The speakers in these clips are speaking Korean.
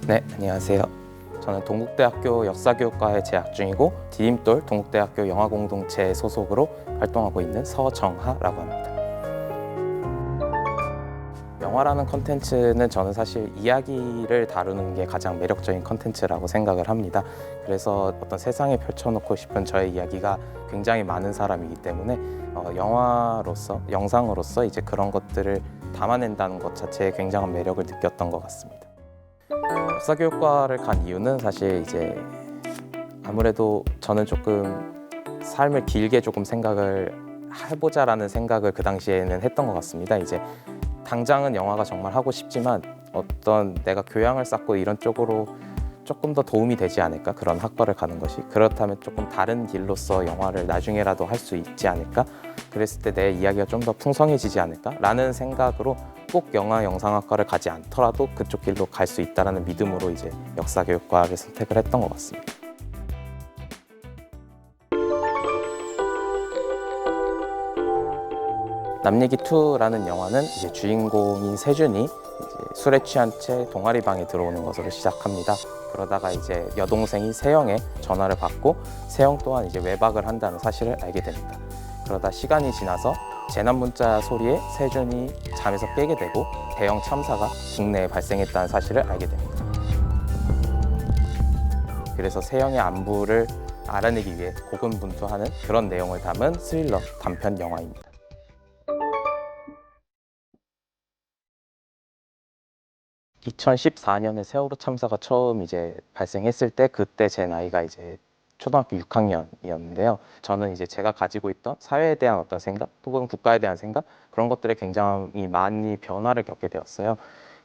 네, 안녕하세요. 저는 동국대학교 역사교육과에 재학 중이고 디딤돌 동국대학교 영화공동체 소속으로 활동하고 있는 서정하라고 합니다. 영화라는 컨텐츠는 저는 사실 이야기를 다루는 게 가장 매력적인 컨텐츠라고 생각을 합니다. 그래서 어떤 세상에 펼쳐놓고 싶은 저의 이야기가 굉장히 많은 사람이기 때문에 영화로서, 영상으로서 이제 그런 것들을 담아낸다는 것 자체에 굉장한 매력을 느꼈던 것 같습니다. 역사교육과를 간 이유는 사실 이제 아무래도 저는 조금 삶을 길게 조금 생각을 해보자라는 생각을 그 당시에는 했던 것 같습니다. 이제 당장은 영화가 정말 하고 싶지만 어떤 내가 교양을 쌓고 이런 쪽으로 조금 더 도움이 되지 않을까, 그런 학과를 가는 것이. 그렇다면 조금 다른 길로서 영화를 나중에라도 할 수 있지 않을까, 그랬을 때 내 이야기가 좀 더 풍성해지지 않을까 라는 생각으로 꼭 영화 영상학과를 가지 않더라도 그쪽 길로 갈 수 있다는 믿음으로 이제 역사교육과를 선택을 했던 것 같습니다. 남얘기 2라는 영화는 이제 주인공인 세준이 이제 술에 취한 채 동아리방에 들어오는 것으로 시작합니다. 그러다가 이제 여동생이 세영의 전화를 받고 세영 또한 이제 외박을 한다는 사실을 알게 됩니다. 그러다 시간이 지나서 재난 문자 소리에 세준이 잠에서 깨게 되고 대형 참사가 국내에 발생했다는 사실을 알게 됩니다. 그래서 세영의 안부를 알아내기 위해 고군분투하는 그런 내용을 담은 스릴러 단편 영화입니다. 2014년에 세월호 참사가 처음 이제 발생했을 때 그때 제 나이가 이제 초등학교 6학년이었는데요. 저는 이제 제가 가지고 있던 사회에 대한 어떤 생각, 혹은 국가에 대한 생각, 그런 것들에 굉장히 많이 변화를 겪게 되었어요.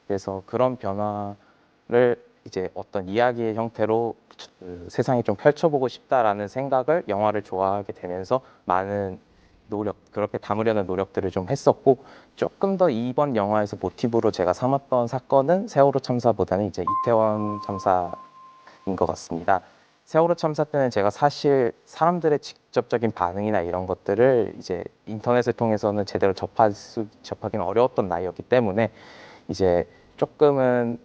그래서 그런 변화를 이제 어떤 이야기의 형태로 세상에 좀 펼쳐보고 싶다라는 생각을 영화를 좋아하게 되면서 많은 노력, 그렇게 담으려는 노력들을 좀 했었고, 조금 더 이번 영화에서 모티브로 제가 삼았던 사건은 세월호 참사보다는 이제 이태원 참사인 것 같습니다. 세월호 참사 때는 제가 사실 사람들의 직접적인 반응이나 이런 것들을 이제 인터넷을 통해서는 제대로 접하기는 어려웠던 나이였기 때문에 이제 조금은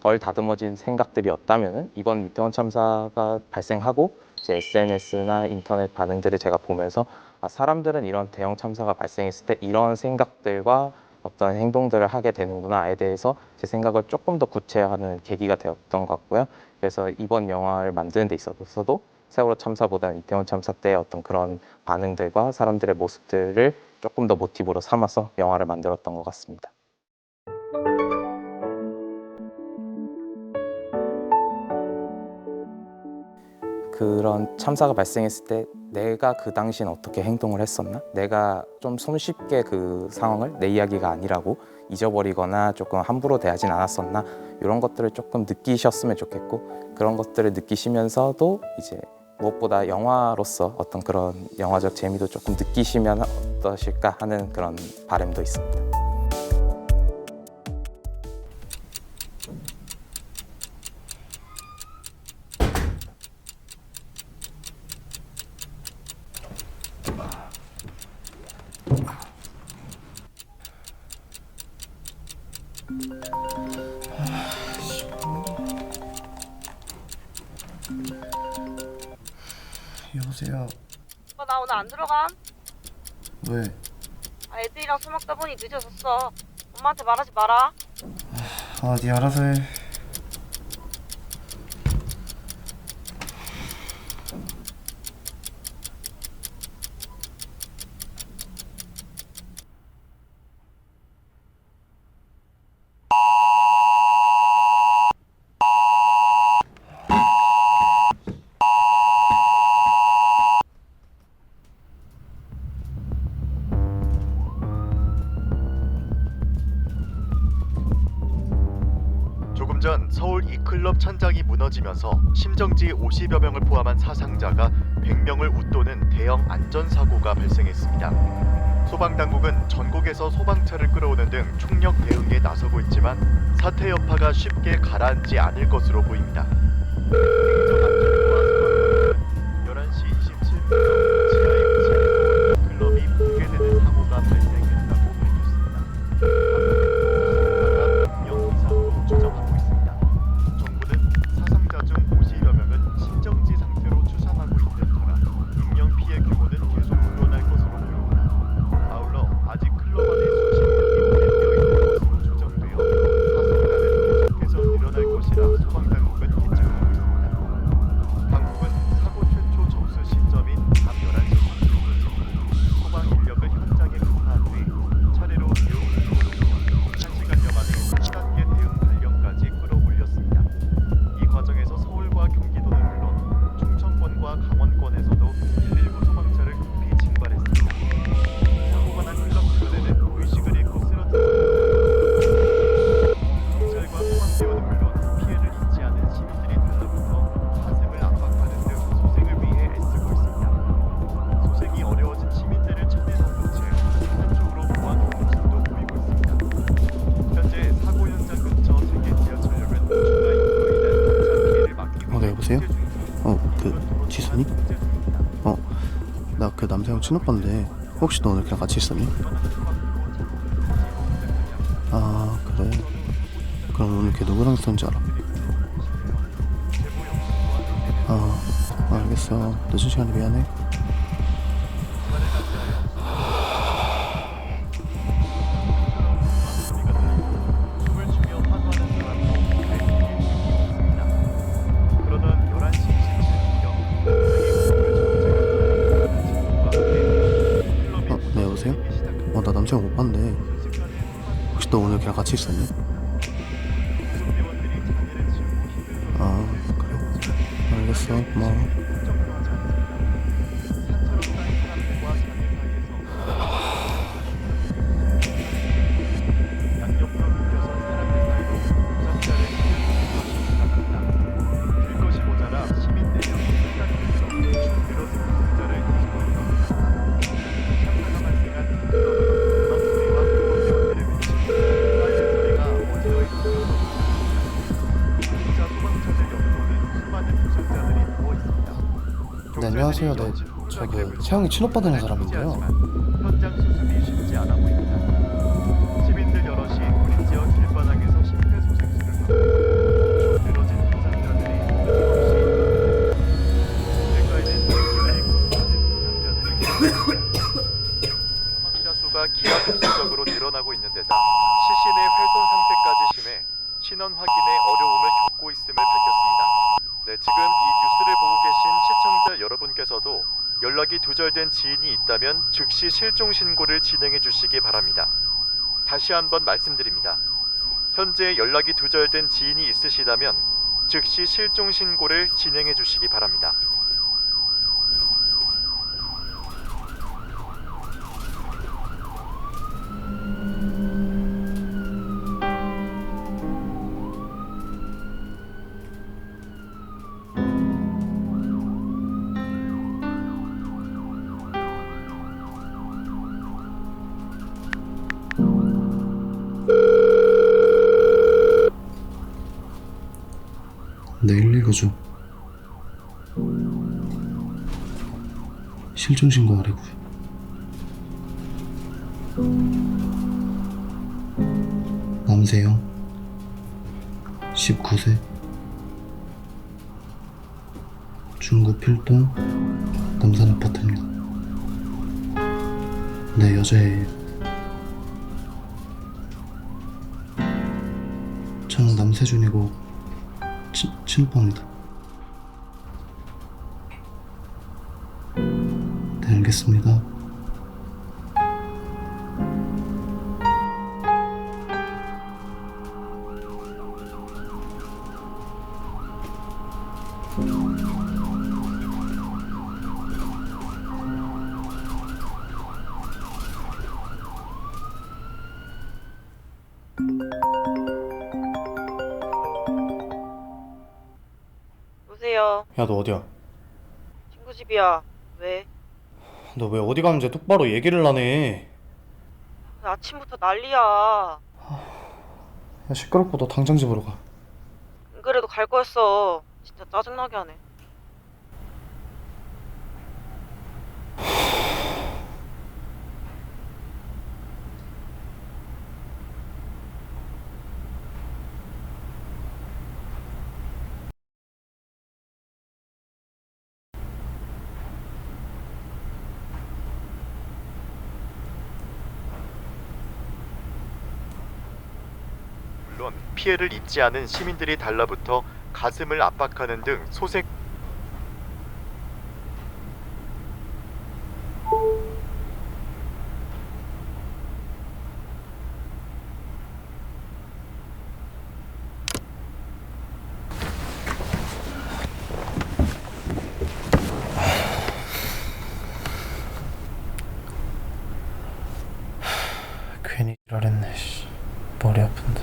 덜 다듬어진 생각들이었다면 이번 이태원 참사가 발생하고 이제 SNS나 인터넷 반응들을 제가 보면서 사람들은 이런 대형 참사가 발생했을 때 이런 생각들과 어떤 행동들을 하게 되는구나에 대해서 제 생각을 조금 더 구체화하는 계기가 되었던 것 같고요. 그래서 이번 영화를 만드는 데 있어서도 세월호 참사보다는 이태원 참사 때의 어떤 그런 반응들과 사람들의 모습들을 조금 더 모티브로 삼아서 영화를 만들었던 것 같습니다. 그런 참사가 발생했을 때 내가 그 당시엔 어떻게 행동을 했었나? 내가 좀 손쉽게 그 상황을 내 이야기가 아니라고 잊어버리거나 조금 함부로 대하진 않았었나? 이런 것들을 조금 느끼셨으면 좋겠고, 그런 것들을 느끼시면서도 이제 무엇보다 영화로서 어떤 그런 영화적 재미도 조금 느끼시면 어떠실까 하는 그런 바람도 있습니다. 여보세요. 오빠 나 오늘 안 들어감? 왜? 애들이랑 술 먹다 보니 늦어졌어. 엄마한테 말하지 마라. 네 알아서 해. 조금 전 서울 이클럽 천장이 무너지면서 심정지 50여 명을 포함한 사상자가 100명을 웃도는 대형 안전사고가 발생했습니다. 소방당국은 전국에서 소방차를 끌어오는 등 총력 대응에 나서고 있지만 사태 여파가 쉽게 가라앉지 않을 것으로 보입니다. 행정안전부와 소방관은 11시 27분경 지하에 위치한 클럽이 붕괴되는 사고가 발생했다고 밝혔습니다. 방금 시민파가 운영 이상으로 추정하고 있습니다. 정부는 지순이? 나 그 남자형 친오빠인데 혹시 너 오늘 걔랑 같이 있었니? 아 그래. 그럼 오늘 걔 누구랑 있었는지 알아? 알겠어. 늦은 시간에 미안해. 그러던 11시 27분 네 여보세요? 나 남자형 오빠인데 혹시 너 오늘 걔랑 같이 있었니? 그래. 알겠어. 고마워. 네 안녕하세요. 네 저 그 세영이 친오빠 되는 사람인데요. 현장 수습이 쉽지 않아 보입니다. 시민들 여럿이 우리 지역 길바닥에서 심폐소생술을 받고 늘어진 부상자들이 끊임없이 길가에는 사망자 수가 기하급수적으로 늘어나고 있는 데다 시신의 훼손 상태까지 심해 신원 확인에 어려움을 겪고 있음을 밝혔습니다. 네, 지금 이 뉴스를 보고 계신 시청자 여러분께서도 연락이 두절된 지인이 있다면 즉시 실종 신고를 진행해 주시기 바랍니다. 다시 한번 말씀드립니다. 현재 연락이 두절된 지인이 있으시다면 즉시 실종 신고를 진행해 주시기 바랍니다. 네 119죠. 실종 신고하려고요. 남세형 19세 중구 필동 남산 아파트입니다. 네 여자애예요. 저는 남세준이고 친오빠입니다. 네 알겠습니다. 여보세요. 야 너 어디야? 친구 집이야. 왜? 너 왜 어디 가는지 똑바로 얘기를 안 해. 아침부터 난리야. 야 시끄럽고 너 당장 집으로 가. 안 그래도 갈 거였어. 진짜 짜증나게 하네. 물론 피해를 입지 않은 시민들이 달라붙어 가슴을 압박하는 등 소생 괜히 지랄했네. 머리 아픈데.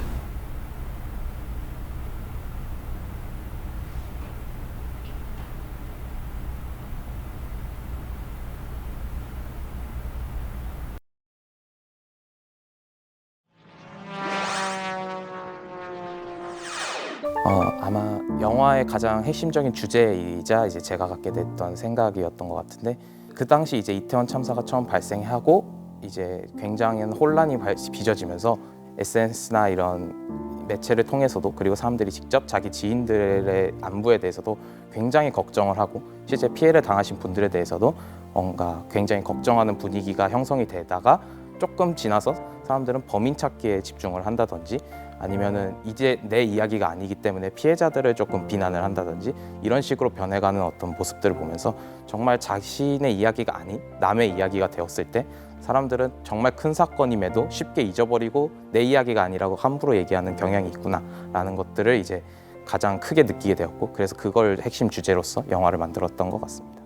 아마 영화의 가장 핵심적인 주제이자 이제 제가 갖게 됐던 생각이었던 것 같은데, 그 당시 이제 이태원 참사가 처음 발생하고 이제 굉장히 혼란이 빚어지면서 SNS나 이런 매체를 통해서도, 그리고 사람들이 직접 자기 지인들의 안부에 대해서도 굉장히 걱정을 하고, 실제 피해를 당하신 분들에 대해서도 뭔가 굉장히 걱정하는 분위기가 형성이 되다가 조금 지나서 사람들은 범인 찾기에 집중을 한다든지, 아니면은 이제 내 이야기가 아니기 때문에 피해자들을 조금 비난을 한다든지, 이런 식으로 변해가는 어떤 모습들을 보면서 정말 자신의 이야기가 아닌 남의 이야기가 되었을 때 사람들은 정말 큰 사건임에도 쉽게 잊어버리고 내 이야기가 아니라고 함부로 얘기하는 경향이 있구나라는 것들을 이제 가장 크게 느끼게 되었고, 그래서 그걸 핵심 주제로서 영화를 만들었던 것 같습니다.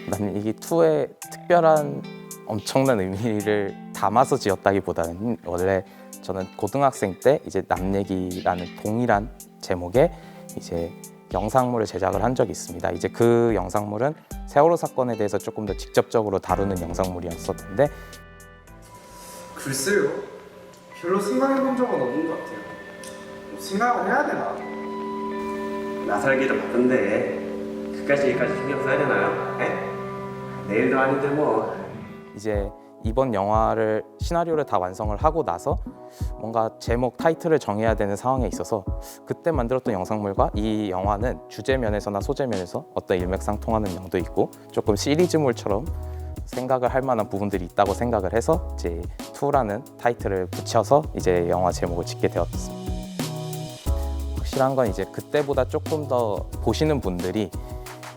나는 이게 2에 특별한 엄청난 의미를 담아서 지었다기보다는, 원래 저는 고등학생 때 이제 남 얘기라는 동일한 제목의 이제 영상물을 제작을 한 적이 있습니다. 이제 그 영상물은 세월호 사건에 대해서 조금 더 직접적으로 다루는 영상물이었었는데, 글쎄요. 별로 생각해본 적은 없는 것 같아요. 뭐 생각을 해야 되나? 나 살기도 바쁜데 그까지 일까지 신경 써야 되나요? 에? 내일도 아닌데 뭐. 이제 이번 영화를 시나리오를 다 완성을 하고 나서 뭔가 제목 타이틀을 정해야 되는 상황에 있어서 그때 만들었던 영상물과 이 영화는 주제 면에서나 소재 면에서 어떤 일맥상통하는 면도 있고 조금 시리즈물처럼 생각을 할 만한 부분들이 있다고 생각을 해서 이제 2라는 타이틀을 붙여서 이제 영화 제목을 짓게 되었습니다. 확실한 건 이제 그때보다 조금 더 보시는 분들이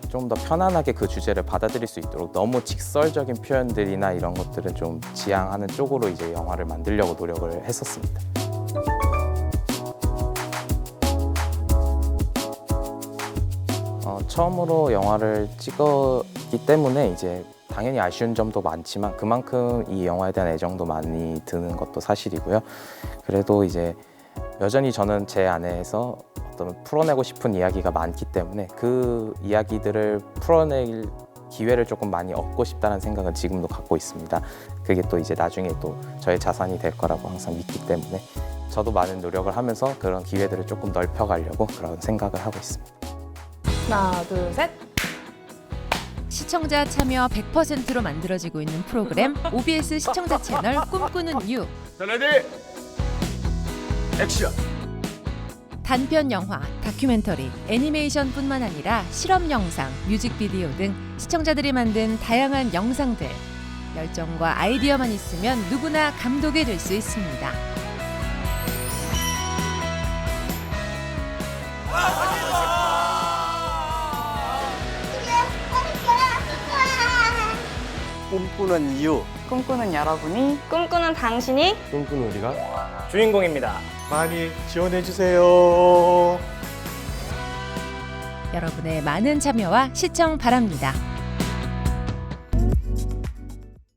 좀 더 편안하게 그 주제를 받아들일 수 있도록 너무 직설적인 표현들이나 이런 것들은 좀 지양하는 쪽으로 이제 영화를 만들려고 노력을 했었습니다. 처음으로 영화를 찍었기 때문에 이제 당연히 아쉬운 점도 많지만 그만큼 이 영화에 대한 애정도 많이 드는 것도 사실이고요. 그래도 이제 여전히 저는 제 안에서 어떤 풀어내고 싶은 이야기가 많기 때문에 그 이야기들을 풀어낼 기회를 조금 많이 얻고 싶다는 생각은 지금도 갖고 있습니다. 그게 또 이제 나중에 또 저의 자산이 될 거라고 항상 믿기 때문에 저도 많은 노력을 하면서 그런 기회들을 조금 넓혀가려고 그런 생각을 하고 있습니다. 하나, 둘, 셋. 시청자 참여 100%로 만들어지고 있는 프로그램 OBS 시청자 채널 꿈꾸는 이유. 자, 레디 액션. 단편 영화, 다큐멘터리, 애니메이션뿐만 아니라 실험 영상, 뮤직비디오 등 시청자들이 만든 다양한 영상들. 열정과 아이디어만 있으면 누구나 감독이 될 수 있습니다. 꿈꾸는 이유. 꿈꾸는 여러분이, 꿈꾸는 당신이 꿈꾸는 우리가 주인공입니다. 많이 지원해 주세요. 여러분의 많은 참여와 시청 바랍니다.